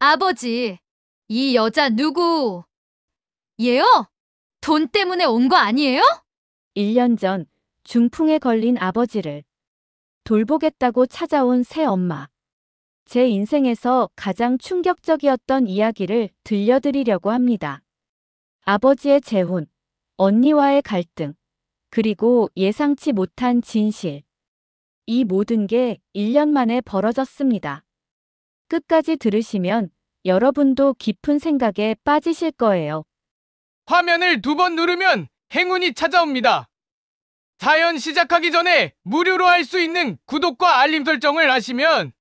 아버지, 이 여자 누구? 얘요? 돈 때문에 온 거 아니에요? 1년 전 중풍에 걸린 아버지를 돌보겠다고 찾아온 새엄마. 제 인생에서 가장 충격적이었던 이야기를 들려드리려고 합니다. 아버지의 재혼, 언니와의 갈등, 그리고 예상치 못한 진실. 이 모든 게 1년 만에 벌어졌습니다. 끝까지 들으시면 여러분도 깊은 생각에 빠지실 거예요. 화면을 2번 누르면 행운이 찾아옵니다. 사연 시작하기 전에 무료로 할 수 있는 구독과 알림 설정을 하시면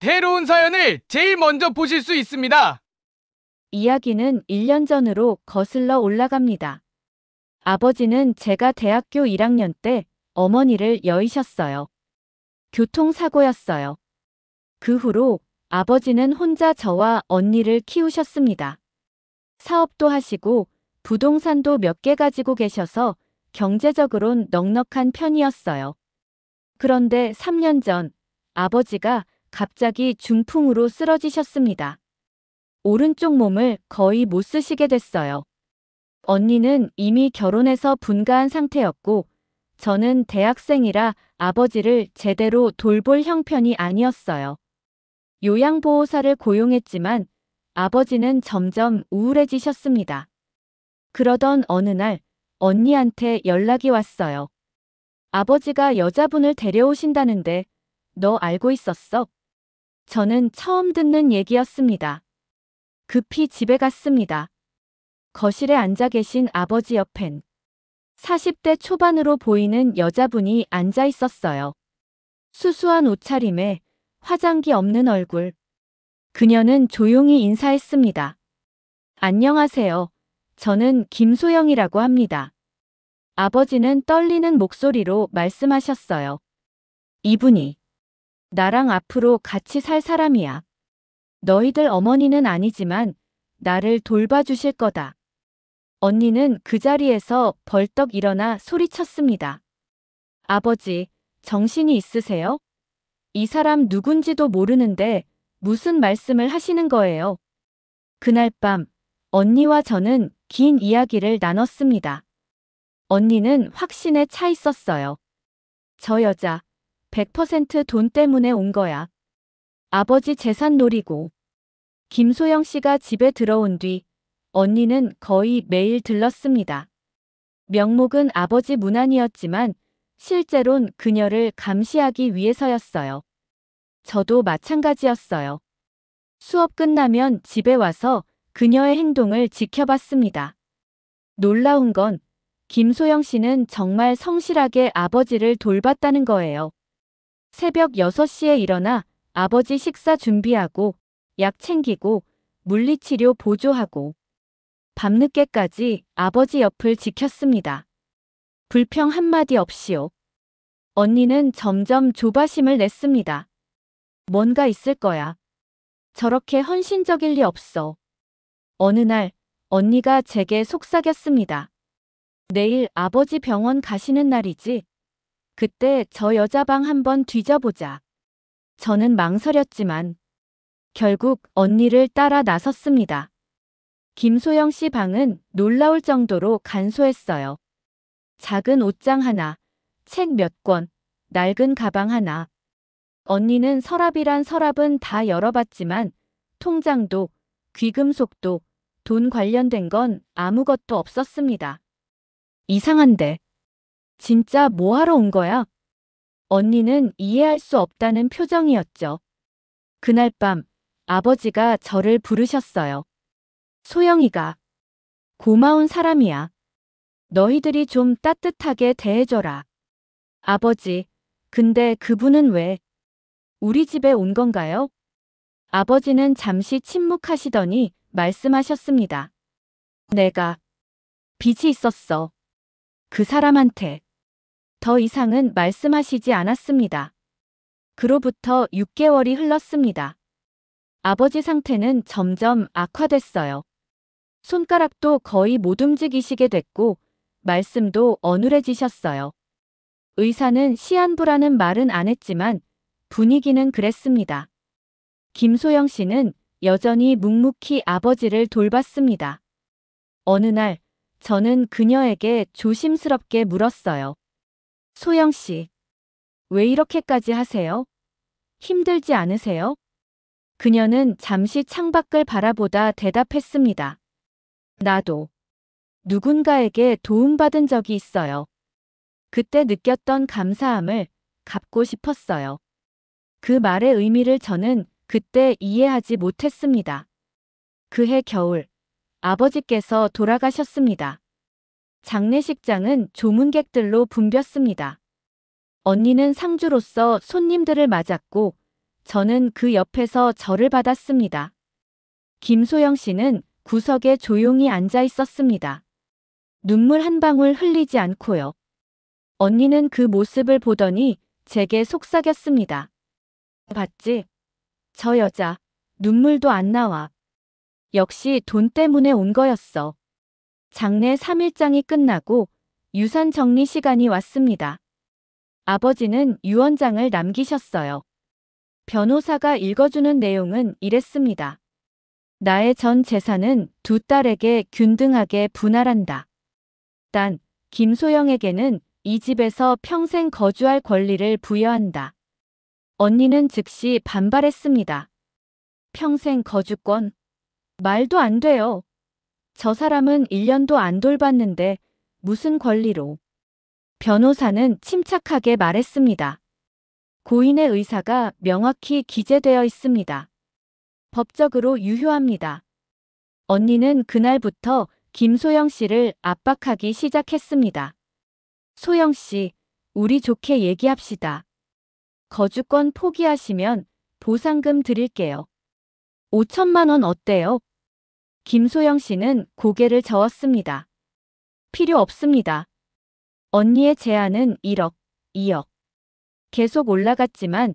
새로운 사연을 제일 먼저 보실 수 있습니다. 이야기는 1년 전으로 거슬러 올라갑니다. 아버지는 제가 대학교 1학년 때 어머니를 여의셨어요. 교통사고였어요. 그 후로 아버지는 혼자 저와 언니를 키우셨습니다. 사업도 하시고 부동산도 몇 개 가지고 계셔서 경제적으론 넉넉한 편이었어요. 그런데 3년 전 아버지가 갑자기 중풍으로 쓰러지셨습니다. 오른쪽 몸을 거의 못 쓰시게 됐어요. 언니는 이미 결혼해서 분가한 상태였고 저는 대학생이라 아버지를 제대로 돌볼 형편이 아니었어요. 요양보호사를 고용했지만 아버지는 점점 우울해지셨습니다. 그러던 어느 날 언니한테 연락이 왔어요. 아버지가 여자분을 데려오신다는데 너 알고 있었어? 저는 처음 듣는 얘기였습니다. 급히 집에 갔습니다. 거실에 앉아 계신 아버지 옆엔 40대 초반으로 보이는 여자분이 앉아 있었어요. 수수한 옷차림에 화장기 없는 얼굴. 그녀는 조용히 인사했습니다. 안녕하세요. 저는 김소영이라고 합니다. 아버지는 떨리는 목소리로 말씀하셨어요. 이분이 나랑 앞으로 같이 살 사람이야. 너희들 어머니는 아니지만 나를 돌봐주실 거다. 언니는 그 자리에서 벌떡 일어나 소리쳤습니다. 아버지, 정신이 있으세요? 이 사람 누군지도 모르는데 무슨 말씀을 하시는 거예요? 그날 밤 언니와 저는 긴 이야기를 나눴습니다. 언니는 확신에 차 있었어요. 저 여자 100% 돈 때문에 온 거야. 아버지 재산 노리고. 김소영 씨가 집에 들어온 뒤 언니는 거의 매일 들렀습니다. 명목은 아버지 문안이었지만 실제론 그녀를 감시하기 위해서였어요. 저도 마찬가지였어요. 수업 끝나면 집에 와서 그녀의 행동을 지켜봤습니다. 놀라운 건 김소영 씨는 정말 성실하게 아버지를 돌봤다는 거예요. 새벽 6시에 일어나 아버지 식사 준비하고 약 챙기고 물리치료 보조하고 밤늦게까지 아버지 옆을 지켰습니다. 불평 한마디 없이요. 언니는 점점 조바심을 냈습니다. 뭔가 있을 거야. 저렇게 헌신적일 리 없어. 어느 날 언니가 제게 속삭였습니다. 내일 아버지 병원 가시는 날이지? 그때 저 여자 방 한번 뒤져보자. 저는 망설였지만 결국 언니를 따라 나섰습니다. 김소영 씨 방은 놀라울 정도로 간소했어요. 작은 옷장 하나, 책 몇 권, 낡은 가방 하나. 언니는 서랍이란 서랍은 다 열어봤지만 통장도 귀금속도 돈 관련된 건 아무것도 없었습니다. 이상한데. 진짜 뭐하러 온 거야? 언니는 이해할 수 없다는 표정이었죠. 그날 밤 아버지가 저를 부르셨어요. 소영이가 고마운 사람이야. 너희들이 좀 따뜻하게 대해줘라. 아버지, 근데 그분은 왜 우리 집에 온 건가요? 아버지는 잠시 침묵하시더니 말씀하셨습니다. 내가 빚이 있었어. 그 사람한테. 더 이상은 말씀하시지 않았습니다. 그로부터 6개월이 흘렀습니다. 아버지 상태는 점점 악화됐어요. 손가락도 거의 못 움직이시게 됐고 말씀도 어눌해지셨어요. 의사는 시한부라는 말은 안 했지만 분위기는 그랬습니다. 김소영 씨는 여전히 묵묵히 아버지를 돌봤습니다. 어느 날 저는 그녀에게 조심스럽게 물었어요. 소영 씨, 왜 이렇게까지 하세요? 힘들지 않으세요? 그녀는 잠시 창밖을 바라보다 대답했습니다. 나도 누군가에게 도움받은 적이 있어요. 그때 느꼈던 감사함을 갚고 싶었어요. 그 말의 의미를 저는 그때 이해하지 못했습니다. 그해 겨울, 아버지께서 돌아가셨습니다. 장례식장은 조문객들로 붐볐습니다. 언니는 상주로서 손님들을 맞았고 저는 그 옆에서 절을 받았습니다. 김소영 씨는 구석에 조용히 앉아 있었습니다. 눈물 한 방울 흘리지 않고요. 언니는 그 모습을 보더니 제게 속삭였습니다. 봤지? 저 여자, 눈물도 안 나와. 역시 돈 때문에 온 거였어. 장례 3일장이 끝나고 유산 정리 시간이 왔습니다. 아버지는 유언장을 남기셨어요. 변호사가 읽어주는 내용은 이랬습니다. 나의 전 재산은 두 딸에게 균등하게 분할한다. 단, 김소영에게는 이 집에서 평생 거주할 권리를 부여한다. 언니는 즉시 반발했습니다. 평생 거주권? 말도 안 돼요. 저 사람은 1년도 안 돌봤는데 무슨 권리로. 변호사는 침착하게 말했습니다. 고인의 의사가 명확히 기재되어 있습니다. 법적으로 유효합니다. 언니는 그날부터 김소영 씨를 압박하기 시작했습니다. 소영 씨, 우리 좋게 얘기합시다. 거주권 포기하시면 보상금 드릴게요. 5천만 원 어때요? 김소영 씨는 고개를 저었습니다. 필요 없습니다. 언니의 제안은 1억, 2억. 계속 올라갔지만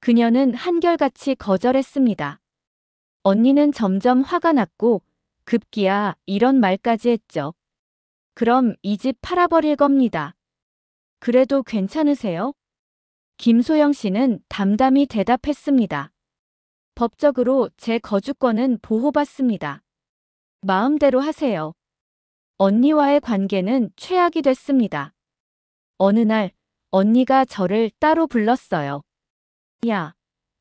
그녀는 한결같이 거절했습니다. 언니는 점점 화가 났고 급기야 이런 말까지 했죠. 그럼 이 집 팔아버릴 겁니다. 그래도 괜찮으세요? 김소영 씨는 담담히 대답했습니다. 법적으로 제 거주권은 보호받습니다. 마음대로 하세요. 언니와의 관계는 최악이 됐습니다. 어느 날 언니가 저를 따로 불렀어요. 야,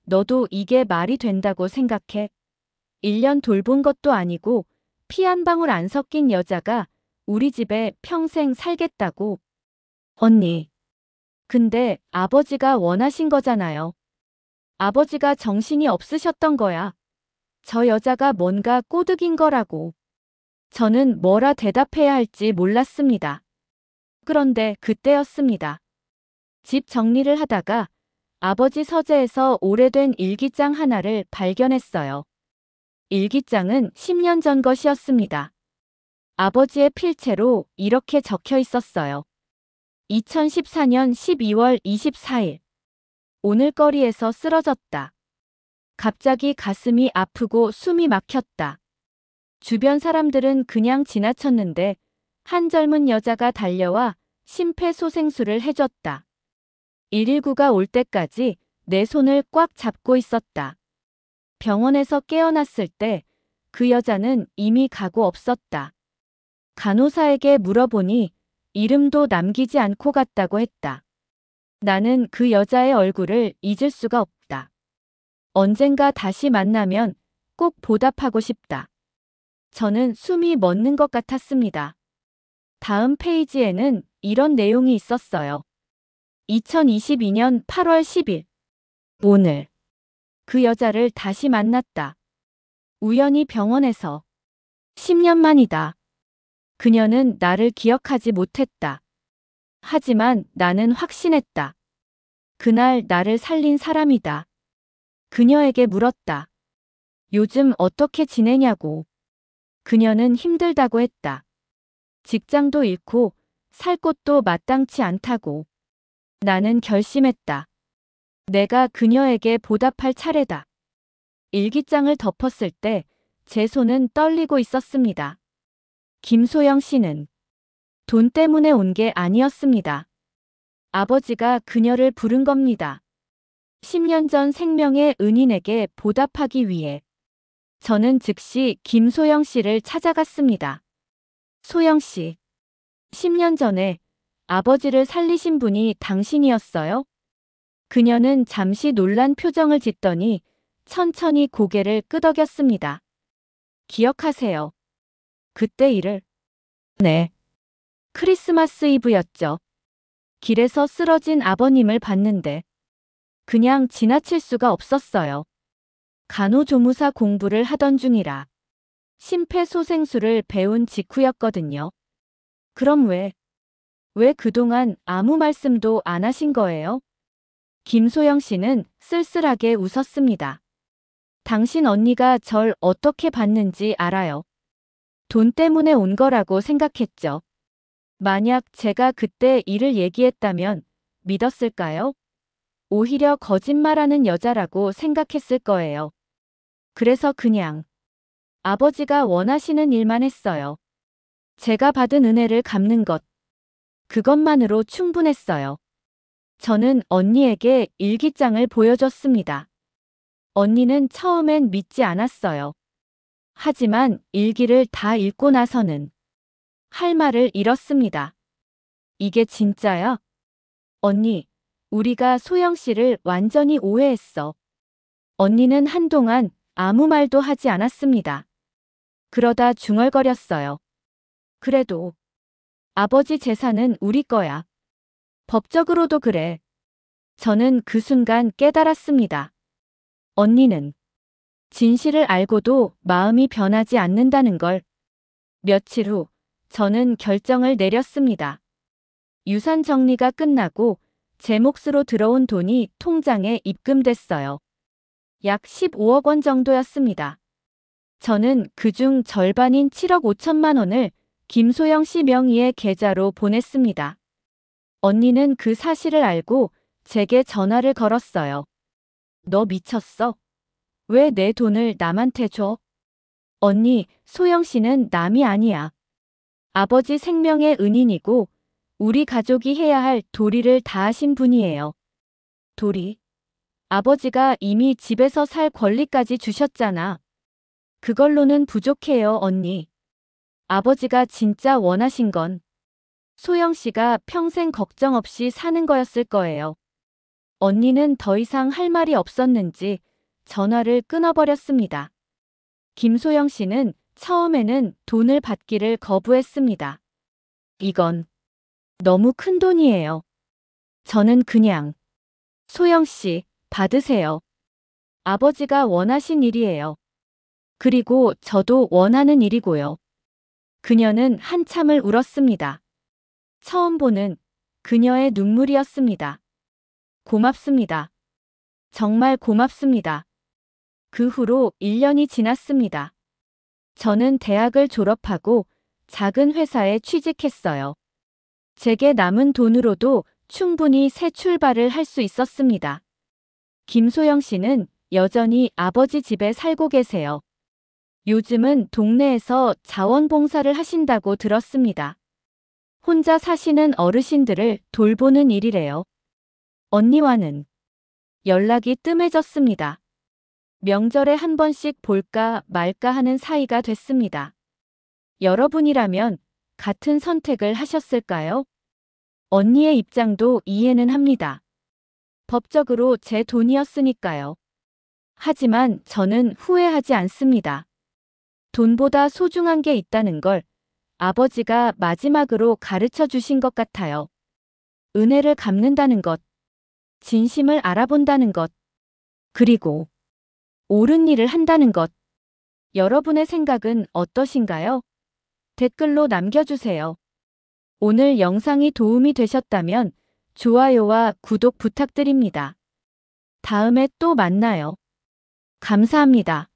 너도 이게 말이 된다고 생각해? 1년 돌본 것도 아니고 피 한 방울 안 섞인 여자가 우리 집에 평생 살겠다고. 언니, 근데 아버지가 원하신 거잖아요. 아버지가 정신이 없으셨던 거야. 저 여자가 뭔가 꼬드긴 거라고. 저는 뭐라 대답해야 할지 몰랐습니다. 그런데 그때였습니다. 집 정리를 하다가 아버지 서재에서 오래된 일기장 하나를 발견했어요. 일기장은 10년 전 것이었습니다. 아버지의 필체로 이렇게 적혀 있었어요. 2014년 12월 24일. 오늘 거리에서 쓰러졌다. 갑자기 가슴이 아프고 숨이 막혔다. 주변 사람들은 그냥 지나쳤는데 한 젊은 여자가 달려와 심폐소생술을 해줬다. 119가 올 때까지 내 손을 꽉 잡고 있었다. 병원에서 깨어났을 때 그 여자는 이미 가고 없었다. 간호사에게 물어보니 이름도 남기지 않고 갔다고 했다. 나는 그 여자의 얼굴을 잊을 수가 없다. 언젠가 다시 만나면 꼭 보답하고 싶다. 저는 숨이 멎는 것 같았습니다. 다음 페이지에는 이런 내용이 있었어요. 2022년 8월 10일. 오늘 그 여자를 다시 만났다. 우연히 병원에서. 10년 만이다. 그녀는 나를 기억하지 못했다. 하지만 나는 확신했다. 그날 나를 살린 사람이다. 그녀에게 물었다. 요즘 어떻게 지내냐고. 그녀는 힘들다고 했다. 직장도 잃고 살 곳도 마땅치 않다고. 나는 결심했다. 내가 그녀에게 보답할 차례다. 일기장을 덮었을 때 제 손은 떨리고 있었습니다. 김소영 씨는 돈 때문에 온 게 아니었습니다. 아버지가 그녀를 부른 겁니다. 10년 전 생명의 은인에게 보답하기 위해. 저는 즉시 김소영 씨를 찾아갔습니다. 소영 씨, 10년 전에 아버지를 살리신 분이 당신이었어요? 그녀는 잠시 놀란 표정을 짓더니 천천히 고개를 끄덕였습니다. 기억하세요. 그때 일을? 네. 크리스마스 이브였죠. 길에서 쓰러진 아버님을 봤는데 그냥 지나칠 수가 없었어요. 간호조무사 공부를 하던 중이라 심폐소생술을 배운 직후였거든요. 그럼 왜 그동안 아무 말씀도 안 하신 거예요? 김소영 씨는 쓸쓸하게 웃었습니다. 당신 언니가 절 어떻게 봤는지 알아요. 돈 때문에 온 거라고 생각했죠. 만약 제가 그때 일을 얘기했다면 믿었을까요? 오히려 거짓말하는 여자라고 생각했을 거예요. 그래서 그냥 아버지가 원하시는 일만 했어요. 제가 받은 은혜를 갚는 것, 그것만으로 충분했어요. 저는 언니에게 일기장을 보여줬습니다. 언니는 처음엔 믿지 않았어요. 하지만 일기를 다 읽고 나서는 할 말을 잃었습니다. 이게 진짜야? 언니, 우리가 소영 씨를 완전히 오해했어. 언니는 한동안 아무 말도 하지 않았습니다. 그러다 중얼거렸어요. 그래도 아버지 재산은 우리 거야. 법적으로도 그래. 저는 그 순간 깨달았습니다. 언니는 진실을 알고도 마음이 변하지 않는다는 걸. 며칠 후 저는 결정을 내렸습니다. 유산 정리가 끝나고 제 몫으로 들어온 돈이 통장에 입금됐어요. 약 15억 원 정도였습니다. 저는 그중 절반인 7억 5천만 원을 김소영 씨 명의의 계좌로 보냈습니다. 언니는 그 사실을 알고 제게 전화를 걸었어요. 너 미쳤어? 왜 내 돈을 남한테 줘? 언니, 소영 씨는 남이 아니야. 아버지 생명의 은인이고 우리 가족이 해야 할 도리를 다하신 분이에요. 도리? 아버지가 이미 집에서 살 권리까지 주셨잖아. 그걸로는 부족해요, 언니. 아버지가 진짜 원하신 건 소영 씨가 평생 걱정 없이 사는 거였을 거예요. 언니는 더 이상 할 말이 없었는지 전화를 끊어버렸습니다. 김소영 씨는 처음에는 돈을 받기를 거부했습니다. 이건 너무 큰 돈이에요. 저는 그냥 소영 씨, 받으세요. 아버지가 원하신 일이에요. 그리고 저도 원하는 일이고요. 그녀는 한참을 울었습니다. 처음 보는 그녀의 눈물이었습니다. 고맙습니다. 정말 고맙습니다. 그 후로 1년이 지났습니다. 저는 대학을 졸업하고 작은 회사에 취직했어요. 제게 남은 돈으로도 충분히 새 출발을 할 수 있었습니다. 김소영 씨는 여전히 아버지 집에 살고 계세요. 요즘은 동네에서 자원봉사를 하신다고 들었습니다. 혼자 사시는 어르신들을 돌보는 일이래요. 언니와는 연락이 뜸해졌습니다. 명절에 한 번씩 볼까 말까 하는 사이가 됐습니다. 여러분이라면 같은 선택을 하셨을까요? 언니의 입장도 이해는 합니다. 법적으로 제 돈이었으니까요. 하지만 저는 후회하지 않습니다. 돈보다 소중한 게 있다는 걸 아버지가 마지막으로 가르쳐 주신 것 같아요. 은혜를 갚는다는 것, 진심을 알아본다는 것, 그리고 옳은 일을 한다는 것. 여러분의 생각은 어떠신가요? 댓글로 남겨주세요. 오늘 영상이 도움이 되셨다면 좋아요와 구독 부탁드립니다. 다음에 또 만나요. 감사합니다.